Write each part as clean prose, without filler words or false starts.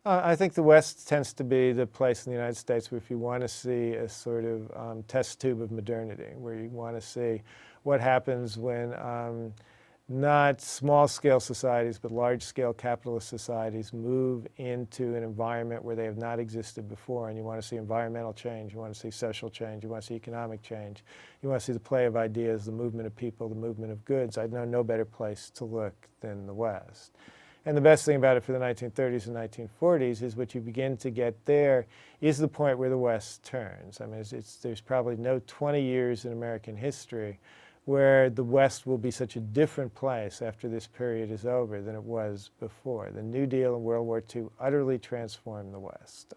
I think the West tends to be the place in the United States where if you want to see a sort of test tube of modernity, where you want to see what happens when not small-scale societies, but large-scale capitalist societies move into an environment where they have not existed before, and you want to see environmental change, you want to see social change, you want to see economic change, you want to see the play of ideas, the movement of people, the movement of goods. I know no better place to look than the West. And the best thing about it for the 1930s and 1940s is what you begin to get there is the point where the West turns. I mean, there's probably no 20 years in American history where the West will be such a different place after this period is over than it was before. The New Deal and World War II utterly transformed the West.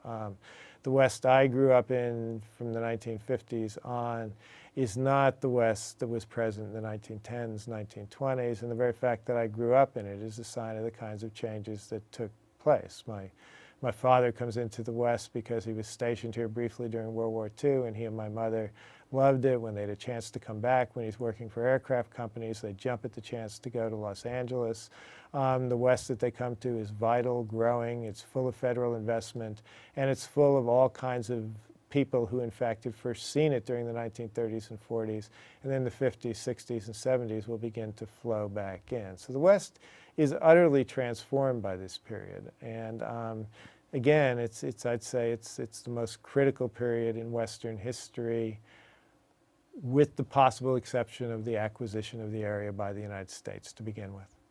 The West I grew up in from the 1950s on is not the West that was present in the 1910s, 1920s, and the very fact that I grew up in it is a sign of the kinds of changes that took place. My father comes into the West because he was stationed here briefly during World War II, and he and my mother loved it. When they had a chance to come back, when he's working for aircraft companies, they jump at the chance to go to Los Angeles. The West that they come to is vital, growing, it's full of federal investment, and it's full of all kinds of people who in fact had first seen it during the 1930s and 40s, and then the 50s, 60s, and 70s will begin to flow back in. So the West is utterly transformed by this period, and again, I'd say it's the most critical period in Western history, with the possible exception of the acquisition of the area by the United States to begin with.